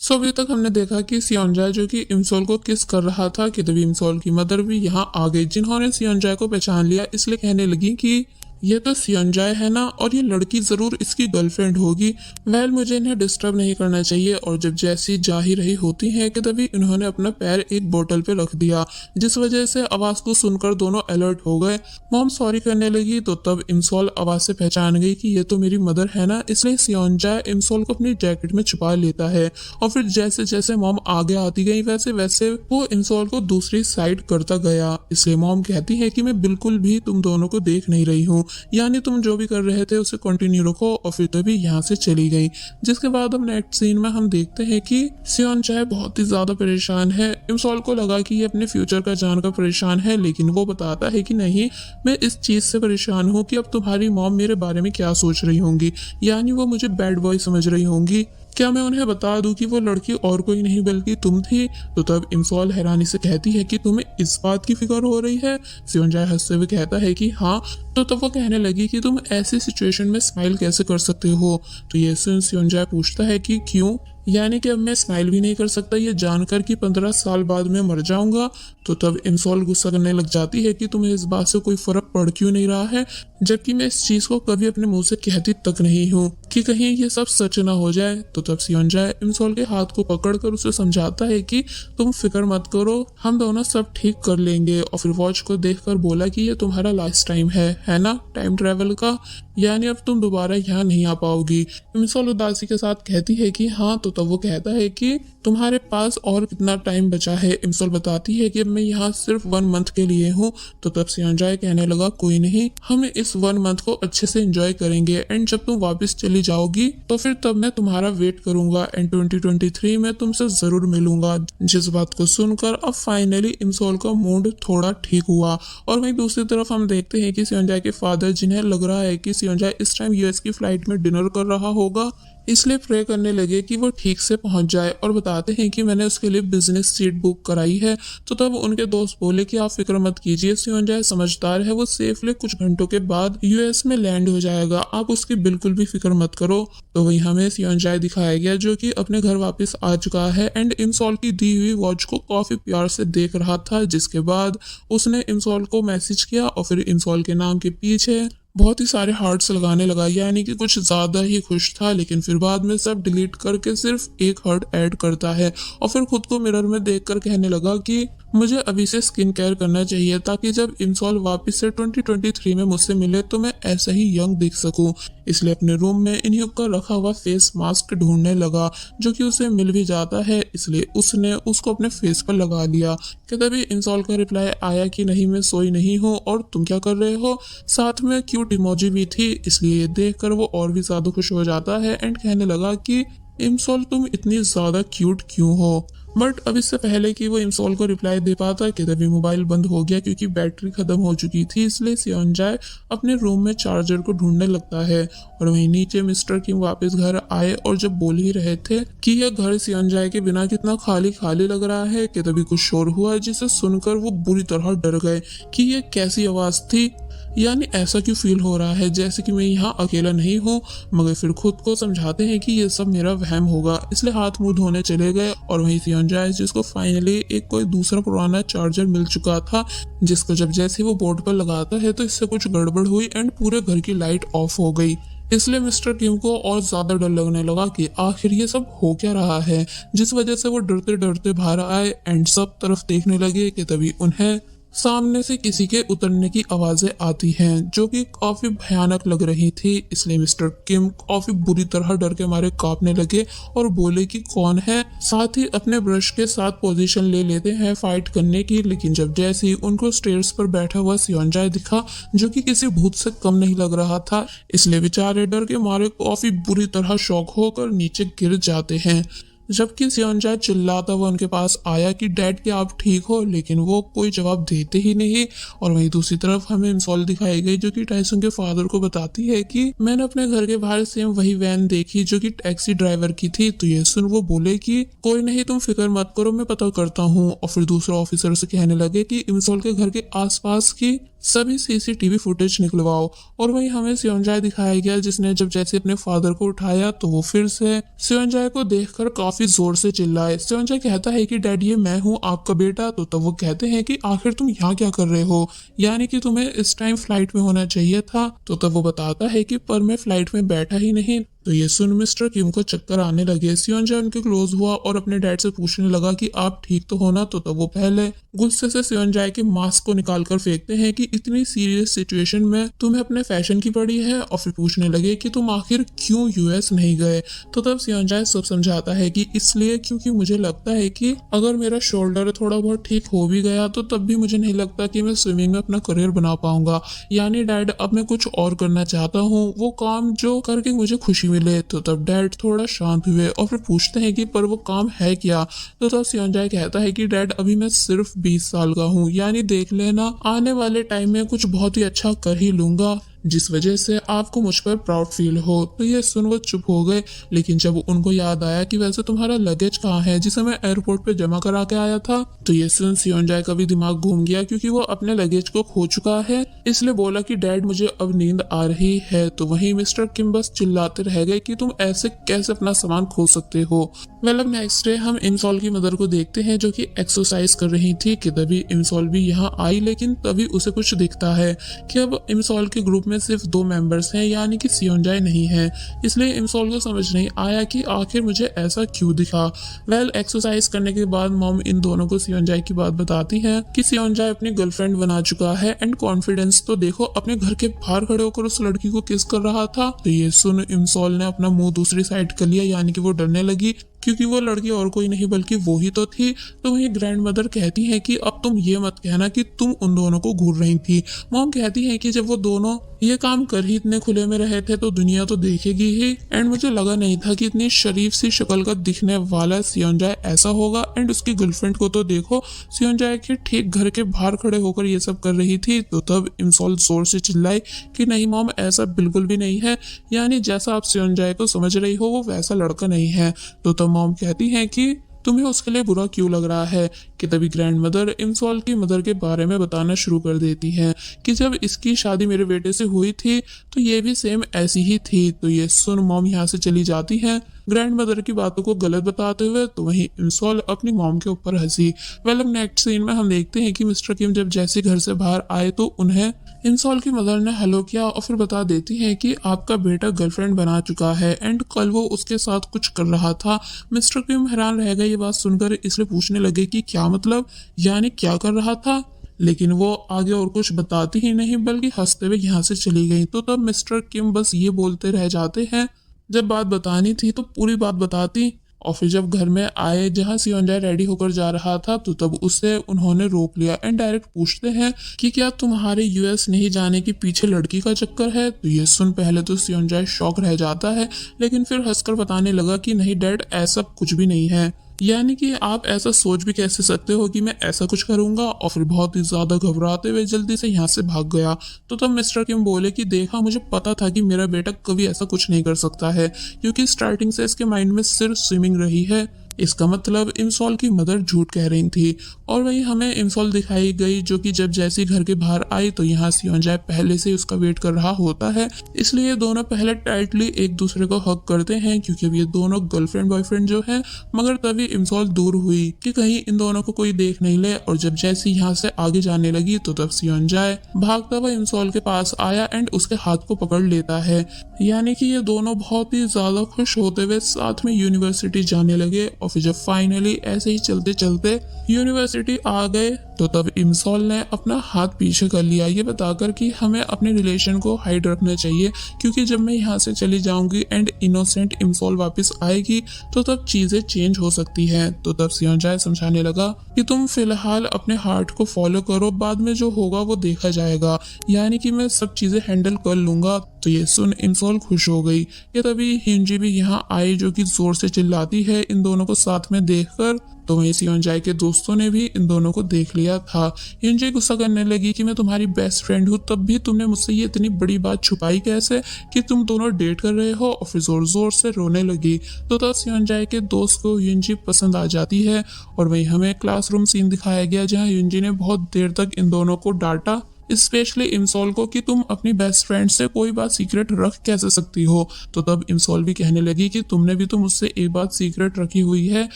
अभी तक हमने देखा कि सियोंजा जो कि इमसोल को किस कर रहा था कि तभी इमसोल की मदर भी यहाँ आ गई, जिन्होंने सियोंजा को पहचान लिया। इसलिए कहने लगी कि ये तो सियोंजाय है ना, और ये लड़की जरूर इसकी गर्लफ्रेंड होगी। मुझे इन्हें डिस्टर्ब नहीं करना चाहिए। और जब जैसी जा ही रही होती है कि तभी इन्होंने अपना पैर एक बोतल पे रख दिया, जिस वजह से आवाज को सुनकर दोनों अलर्ट हो गए। मॉम सॉरी करने लगी तो तब इमसोल आवाज से पहचान गई कि ये तो मेरी मदर है ना। इसलिए सियोंजाय इमसोल को अपनी जैकेट में छुपा लेता है। और फिर जैसे जैसे मॉम आगे आती गई वैसे वैसे वो इमसोल को दूसरी साइड करता गया। इसलिए मॉम कहती है कि मैं बिल्कुल भी तुम दोनों को देख नहीं रही हूँ, यानी तुम जो भी कर रहे थे उसे कंटिन्यू रखो। और फिर तभी यहाँ से चली गई। जिसके बाद अब नेक्स्ट सीन में हम देखते हैं कि सियोंजाय बहुत ही ज्यादा परेशान है। इमसोल को लगा कि ये अपने फ्यूचर का जानकर परेशान है, लेकिन वो बताता है कि नहीं, मैं इस चीज से परेशान हूँ कि अब तुम्हारी मॉम मेरे बारे में क्या सोच रही होंगी, यानी वो मुझे बैड बॉय समझ रही होंगी। क्या मैं उन्हें बता दूं कि वो लड़की और कोई नहीं बल्कि तुम थी? तो तब इमसोल हैरानी से कहती है कि तुम्हें इस बात की फिक्र हो रही है। सियोंजाय हंसते हुए कहता है कि हाँ। तो तब वो कहने लगी कि तुम ऐसी सिचुएशन में स्माइल कैसे कर सकते हो? तो ये सुन सियोंजाय पूछता है कि क्यों, यानी कि अब मैं स्माइल भी नहीं कर सकता ये जानकर कि 15 साल बाद मैं मर जाऊंगा। तो तब इमसोल गुस्सा करने लग जाती है कि तुम्हें इस बात से कोई फर्क पड़ क्यों नहीं रहा है, जबकि मैं इस चीज को कभी अपने मुंह से कहती तक नहीं हूँ कि कहीं ये सब सच ना हो जाए। तो तब सियोंजाय इमसोल के हाथ को पकड़कर उसे समझाता है कि तुम फिक्र मत करो, हम दोनों सब ठीक कर लेंगे। और फिर वॉच को देखकर बोला कि ये तुम्हारा लास्ट टाइम है ना, टाइम ट्रेवल का, यानी अब तुम दोबारा यहाँ नहीं आ पाओगी। इमसोल उदासी के साथ कहती है कि हाँ। तो तब वो कहता है कि तुम्हारे पास और कितना टाइम बचा है? इमसोल बताती है कि अब मैं यहाँ सिर्फ 1 मंथ के लिए हूँ। तो तब सियोंजाय कहने लगा कोई नहीं, हम इस 1 मंथ को अच्छे से एंजॉय करेंगे, एंड जब तुम वापस चली जाओगी तो फिर तब मैं तुम्हारा वेट करूंगा, एंड 2023 में तुमसे जरूर मिलूंगा। जिस बात को सुनकर अब फाइनली इमसोल का मूड थोड़ा ठीक हुआ। और वहीं दूसरी तरफ हम देखते हैं कि सियोंजाय के फादर, जिन्हें लग रहा है कि सियोंजाय इस टाइम यूएस की फ्लाइट में डिनर कर रहा होगा, इसलिए प्रे करने लगे कि वो ठीक से पहुंच जाए। और बताते हैं कि मैंने उसके लिए बिजनेस सीट बुक कराई है। तो तब उनके दोस्त बोले कि आप फिक्र मत कीजिए, सियोंजाय समझदार है, वो सेफली कुछ घंटों के बाद यूएस में लैंड हो जाएगा, आप उसकी बिल्कुल भी फिक्र मत करो। तो वही हमें सियोंजाय दिखाया गया जो कि अपने घर वापस आ चुका है, एंड इमसोल की दी हुई वॉच को काफी प्यार से देख रहा था। जिसके बाद उसने इमसोल को मैसेज किया और फिर इमसोल के नाम के पीछे बहुत ही सारे हार्ट्स लगाने लगा, यानी कि कुछ ज्यादा ही खुश था। लेकिन फिर बाद में सब डिलीट करके सिर्फ एक हार्ट ऐड करता है। और फिर खुद को मिरर में देखकर कहने लगा कि मुझे अभी से स्किन केयर करना चाहिए, ताकि जब इमसोल वापस से 2023 में मुझसे मिले तो मैं ऐसा ही यंग दिख सकूं। इसलिए अपने रूम में इन्हीं का रखा हुआ फेस मास्क ढूंढने लगा, जो कि उसे मिल भी जाता है। इसलिए उसने उसको अपने फेस पर लगा लिया। कि तभी इमसोल का रिप्लाई आया कि नहीं, मैं सोई नहीं हूँ, और तुम क्या कर रहे हो? साथ में क्यूट इमोजी भी थी। इसलिए ये देखकर वो और भी ज्यादा खुश हो जाता है, एंड कहने लगा कि इमसोल तुम इतनी ज्यादा क्यूट क्यों हो? बट अब इससे पहले कि वो इमसोल को रिप्लाई दे पाता कि तभी मोबाइल बंद हो गया, क्योंकि बैटरी खत्म हो चुकी थी। इसलिए सियोंजाय अपने रूम में चार्जर को ढूंढने लगता है। और वहीं नीचे मिस्टर किम वापस घर आए और जब बोल ही रहे थे कि यह घर सियोंजाय के बिना कितना खाली खाली लग रहा है, कि तभी कुछ शोर हुआ, जिसे सुनकर वो बुरी तरह डर गए कि ये कैसी आवाज थी, यानी ऐसा क्यों फील हो रहा है जैसे कि मैं यहाँ अकेला नहीं हूँ। मगर फिर खुद को समझाते हैं कि ये सब मेरा वहम होगा, इसलिए हाथ मुंह धोने चले गए। और वहीं सियोंजाय, जिसको फाइनली एक कोई दूसरा पुराना चार्जर मिल चुका था, जिसको जब जैसे वो बोर्ड पर लगाता है तो इससे कुछ गड़बड़ हुई एंड पूरे घर की लाइट ऑफ हो गई। इसलिए मिस्टर किम को और ज्यादा डर लगने लगा कि आखिर ये सब हो क्या रहा है, जिस वजह से वो डरते डरते बाहर आए एंड सब तरफ देखने लगे। कि तभी उन्हें सामने से किसी के उतरने की आवाजें आती हैं, जो कि काफी भयानक लग रही थी। इसलिए मिस्टर किम काफी बुरी तरह डर के मारे कांपने लगे और बोले कि कौन है। साथ ही अपने ब्रश के साथ पोजीशन ले लेते हैं फाइट करने की। लेकिन जब जैसे ही उनको स्टेयर्स पर बैठा हुआ सियोंजाय दिखा, जो कि किसी भूत से कम नहीं लग रहा था, इसलिए बेचारे डर के मारे काफी बुरी तरह शॉक होकर नीचे गिर जाते हैं। जबकि सियोंजाय चिल्लाता हुआ उनके पास आया कि डैड क्या आप ठीक हो, लेकिन वो कोई जवाब देते ही नहीं। और वहीं दूसरी तरफ हमें इमसोल दिखाई गई, जो कि टाइसन के फादर को बताती है कि मैंने अपने घर के बाहर सेम वही वैन देखी जो कि टैक्सी ड्राइवर की थी। तो ये सुन वो बोले कि कोई नहीं, तुम फिक्र मत करो, मैं पता करता हूँ। और फिर दूसरा ऑफिसर से कहने लगे कि इमसोल के घर के आसपास की सभी सीसीटीवी फुटेज निकलवाओ। और वहीं हमें सियोंजाय दिखाया गया जिसने जब जैसे अपने फादर को उठाया तो वो फिर से सियोंजाय को देखकर काफी जोर से चिल्लाए। सियोंजाय कहता है कि डैड ये मैं हूँ आपका बेटा। तो तब वो कहते हैं कि आखिर तुम यहाँ क्या कर रहे हो, यानी कि तुम्हें इस टाइम फ्लाइट में होना चाहिए था। तो तब वो बताता है कि पर मैं फ्लाइट में बैठा ही नहीं। तो ये सुन मिस्टर किम को चक्कर आने लगे। सियोंजाय उनके क्लोज हुआ और अपने डैड से पूछने लगा कि आप ठीक तो हो ना। तो तब वो पहले गुस्से से सियोंजाय के मास्क को निकालकर फेंकते हैं कि इतनी सीरियस सिचुएशन में तुम्हें अपने फैशन की पड़ी है, और फिर पूछने लगे कि तुम आखिर क्यों यूएस नहीं गए। तो तब सियोंजाय सब समझाता है कि इसलिए क्योंकि मुझे लगता है कि अगर मेरा शोल्डर थोड़ा बहुत ठीक हो भी गया तो तब भी मुझे नहीं लगता कि मैं स्विमिंग में अपना करियर बना पाऊंगा। यानी डैड अब मैं कुछ और करना चाहता हूँ, वो काम जो करके मुझे खुशी मिले। तो तब डैड थोड़ा शांत हुए और फिर पूछते हैं कि पर वो काम है क्या। तो तब सियोंजाय कहता है कि डैड अभी मैं सिर्फ 20 साल का हूँ, यानी देख लेना आने वाले टाइम में कुछ बहुत ही अच्छा कर ही लूंगा जिस वजह से आपको मुझ पर प्राउड फील हो। तो ये सुन वो चुप हो गए। लेकिन जब उनको याद आया कि वैसे तुम्हारा लगेज कहाँ है जिसे मैं एयरपोर्ट पे जमा करा के आया था, तो ये सुन सियोंजाय का भी दिमाग घूम गया क्योंकि वो अपने लगेज को खो चुका है। इसलिए बोला कि डैड मुझे अब नींद आ रही है। तो वहीं मिस्टर किम बस चिल्लाते रह गए कि तुम ऐसे कैसे अपना सामान खो सकते हो। अब नेक्स्ट डे हम इमसॉल की मदर को देखते हैं जो कि एक्सरसाइज कर रही थी कि तभी इमसॉल भी यहाँ आई। लेकिन तभी उसे कुछ दिखता है कि अब इमसॉल के ग्रुप में सिर्फ 2 मेंबर्स हैं, यानी कि सियोंजाय नहीं है। इसलिए इमसॉल को समझ नहीं आया कि आखिर मुझे ऐसा क्यों दिखा। एक्सरसाइज करने के बाद मॉम इन दोनों को सियोंजाय की बात बताती है कि सियोंजाय अपनी गर्लफ्रेंड बना चुका है। एंड कॉन्फिडेंस तो देखो, अपने घर के बाहर खड़े होकर उस लड़की को किस कर रहा था। तो ये सुन इमसॉल ने अपना मुंह दूसरी साइड कर लिया, यानी कि वो डरने लगी क्योंकि वो लड़की और कोई नहीं बल्कि वो ही तो थी। तो वही ग्रैंड मदर कहती है कि अब तुम ये मत कहना कि तुम उन दोनों को घूर रही थी। मॉम कहती है कि जब वो दोनों ये काम कर ही इतने खुले में रहे थे तो दुनिया तो देखेगी ही। एंड मुझे लगा नहीं था कि इतनी शरीफ सी शक्ल का दिखने वाला सियोंजाय ऐसा होगा। एंड उसकी गर्लफ्रेंड को तो देखो, सियोंजाय के ठीक घर के बाहर खड़े होकर ये सब कर रही थी। तो तब इमसॉल जोर से चिल्लाई कि नहीं मॉम, ऐसा बिल्कुल भी नहीं है, यानी जैसा आप सियोंजाय को समझ रही हो वो वैसा लड़का नहीं है। तो तब मॉम कहती है कि तुम्हें उसके लिए बुरा क्यों लग रहा है। कि तभी ग्रैंड मदर इमसॉल की मदर के बारे में बताना शुरू कर देती है कि जब इसकी शादी मेरे बेटे से हुई थी तो ये भी सेम ऐसी ही थी। तो ये सुन मॉम यहाँ से चली जाती है ग्रैंड मदर की बातों को गलत बताते हुए। तो वहीं इमसॉल अपनी मॉम के ऊपर हंसी। अब नेक्स्ट सीन में हम देखते हैं कि मिस्टर किम जब जैसे घर से बाहर आए तो उन्हें इमसॉल की मदर ने हेलो किया और फिर बता देती है कि आपका बेटा गर्लफ्रेंड बना चुका है एंड कल वो उसके साथ कुछ कर रहा था। मिस्टर किम हैरान रह गए ये बात सुनकर, इसलिए पूछने लगे कि क्या मतलब, यानी क्या कर रहा था। लेकिन वो आगे और कुछ बताती ही नहीं बल्कि हंसते हुए यहाँ से चली गई। तो तब मिस्टर किम बस ये बोलते रह जाते हैं, जब बात बतानी थी तो पूरी बात बताती। और फिर जब घर में आए जहाँ सियोंजाय रेडी होकर जा रहा था तो तब उसे उन्होंने रोक लिया एंड डायरेक्ट पूछते हैं कि क्या तुम्हारे यूएस नहीं जाने के पीछे लड़की का चक्कर है। तो ये सुन पहले तो सियोंजाय शॉक रह जाता है, लेकिन फिर हंसकर बताने लगा कि नहीं डैड, ऐसा कुछ भी नहीं है, यानी कि आप ऐसा सोच भी कैसे सकते हो कि मैं ऐसा कुछ करूंगा। और फिर बहुत ही ज्यादा घबराते हुए जल्दी से यहाँ से भाग गया। तो तब मिस्टर किम बोले कि देखा, मुझे पता था कि मेरा बेटा कभी ऐसा कुछ नहीं कर सकता है क्योंकि स्टार्टिंग से इसके माइंड में सिर्फ स्विमिंग रही है। इसका मतलब इमसॉल की मदर झूठ कह रही थी। और वहीं हमें इमसॉल दिखाई गई जो कि जब जैसी घर के बाहर आई तो यहाँ सियोंजाय पहले से उसका वेट कर रहा होता है। इसलिए ये दोनों पहले टाइटली एक दूसरे को हक करते हैं क्योंकि अब ये दोनों गर्लफ्रेंड बॉयफ्रेंड जो है। मगर तभी इमसॉल दूर हुई कि कहीं इन दोनों को कोई देख नहीं ले। और जब जैसी यहाँ से आगे जाने लगी तो तब सियोंजाय भागता हुआ इमसॉल के पास आया एंड उसके हाथ को पकड़ लेता है। यानी कि ये दोनों बहुत ही ज्यादा खुश होते हुए साथ में यूनिवर्सिटी जाने लगे। और फिर जब फाइनली ऐसे ही चलते चलते यूनिवर्सिटी आ गए तो तब इमसॉल ने अपना हाथ पीछे कर लिया, ये बताकर कि हमें अपने रिलेशन को हाइड रखना चाहिए क्योंकि जब मैं यहाँ से चली जाऊंगी एंड इनोसेंट इमसॉल वापस आएगी तो तब चीजें चेंज हो सकती हैं। तो तब सियोंजाय समझाने लगा कि तुम फिलहाल अपने हार्ट को फॉलो करो, बाद में जो होगा वो देखा जाएगा, यानी कि मैं सब चीजें हैंडल कर लूंगा। तो ये सुन इमसॉल खुश हो गई। ये तभी हिंजी भी यहाँ आई जो कि जोर से चिल्लाती है इन दोनों को साथ में देखकर। तो वहीं सियोंजाय के दोस्तों ने भी इन दोनों को देख लिया था। हिंजी गुस्सा करने लगी कि मैं तुम्हारी बेस्ट फ्रेंड हूँ, तब भी तुमने मुझसे ये इतनी बड़ी बात छुपाई कैसे कि तुम दोनों डेट कर रहे हो। और फिर जोर जोर से रोने लगी। तो तब सियोंजाय के दोस्त को हिंजी पसंद आ जाती है। और वहीं हमें क्लासरूम सीन दिखाया गया जहाँ हिंजी ने बहुत देर तक इन दोनों को डांटा स्पेशली इमसोल को कि तुम अपनी बेस्ट फ्रेंड से कोई बात सीक्रेट रख कैसे सकती हो। तो तब इमसोल भी कहने लगी कि तुमने भी तो मुझसे एक बात सीक्रेट रखी हुई है।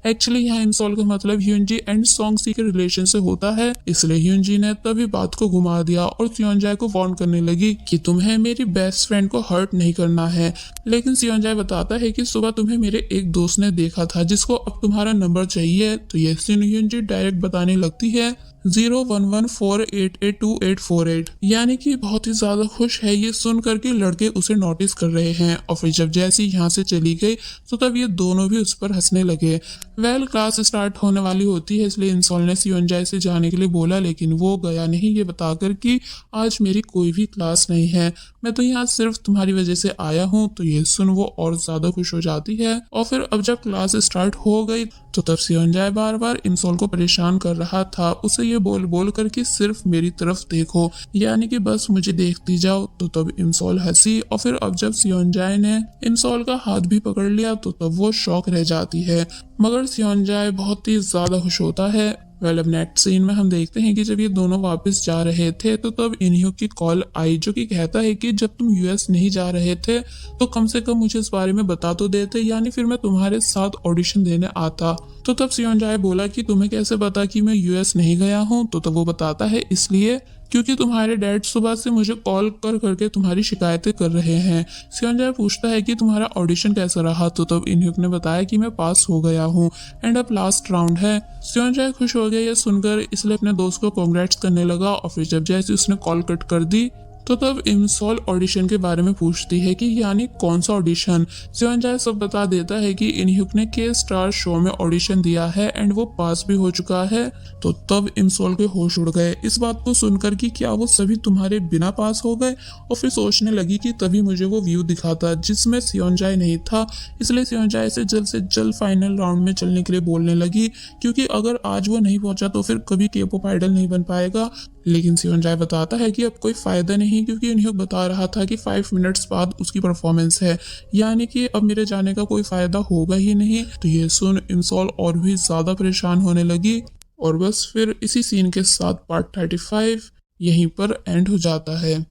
एक्चुअली यहाँ इमसोल का मतलब ह्यूनजी एंड सॉन्गसी के रिलेशन से होता है, इसलिए ह्यूनजी ने तभी बात को घुमा दिया और सियोनजाए को वार्न करने लगी कि तुम्हें मेरी बेस्ट फ्रेंड को हर्ट नहीं करना है। लेकिन सियोनजाए बताता है कि सुबह तुम्हें मेरे एक दोस्त ने देखा था जिसको अब तुम्हारा नंबर चाहिए। तो ये सीन ह्यूनजी डायरेक्ट बताने लगती है 0114882848, यानी कि बहुत ही ज्यादा खुश है ये सुन करके लड़के उसे नोटिस कर रहे हैं। और फिर जब जैसी यहाँ से चली गई तो तब ये दोनों भी उस पर हंसने लगे। क्लास स्टार्ट होने वाली होती है, इसलिए इंसोल ने सियोनजाए से जाने के लिए बोला, लेकिन वो गया नहीं ये बताकर कि आज मेरी कोई भी क्लास नहीं है, मैं तो यहाँ सिर्फ तुम्हारी वजह से आया हूँ। तो ये सुन वो और ज्यादा खुश हो जाती है। और फिर अब जब क्लास स्टार्ट हो गई तो तब सियोनजाए बार बार इमसोल को परेशान कर रहा था, उसे ये बोल बोल कर कि सिर्फ मेरी तरफ देखो, यानी कि बस मुझे देखती जाओ। तो तब इमसोल हंसी। और फिर अब जब सियोनजाए ने इमसोल का हाथ भी पकड़ लिया तो तब वो शौक रह जाती है, मगर सियोनजाए बहुत ही ज्यादा खुश होता है। अब नेक्स्ट सीन में हम देखते हैं कि जब ये दोनों वापस जा रहे थे तो तब इनह्यू की कॉल आई, जो कि कहता है कि जब तुम यूएस नहीं जा रहे थे तो कम से कम मुझे इस बारे में बता तो देते, यानी फिर मैं तुम्हारे साथ ऑडिशन देने आता। तो तब सियोनजाए बोला कि तुम्हें कैसे पता कि मैं यूएस नहीं गया हूँ। तो तब वो बताता है इसलिए क्योंकि तुम्हारे डैड सुबह से मुझे कॉल कर करके तुम्हारी शिकायतें कर रहे हैं। सियोनजाए पूछता है कि तुम्हारा ऑडिशन कैसा रहा। तो तब इनह्यूक ने बताया कि मैं पास हो गया हूँ एंड अब लास्ट राउंड है। सियोनजाए खुश हो गया ये सुनकर, इसलिए अपने दोस्त को कांग्रेट्स करने लगा। और फिर जब जैसे उसने कॉल कट कर दी तो तब इमसोल ऑडिशन के बारे में पूछती है कि यानी कौन सा ऑडिशन। सियोनजाए सब बता देता है कि इनह्यूक ने के स्टार शो में ऑडिशन दिया है एंड वो पास भी हो चुका है। तो तब इमसोल के होश उड़ गए इस बात को सुनकर कि क्या वो सभी तुम्हारे बिना पास हो गए। और फिर सोचने लगी कि तभी मुझे वो व्यू दिखा था जिसमें सियोनजाए नहीं था, इसलिए सियोनजाए से जल्द फाइनल राउंड में चलने के लिए बोलने लगी, क्योंकि अगर आज वो नहीं पहुंचा तो फिर कभी के-पॉप आइडल नहीं बन पाएगा। लेकिन सियोनजाए बताता है कि अब कोई फायदा नहीं, क्योंकि इनह्यूक बता रहा था कि 5 मिनट्स बाद उसकी परफॉर्मेंस है, यानी कि अब मेरे जाने का कोई फायदा होगा ही नहीं। तो ये सुन इमसोल और भी ज्यादा परेशान होने लगी। और बस फिर इसी सीन के साथ पार्ट 35 यहीं पर एंड हो जाता है।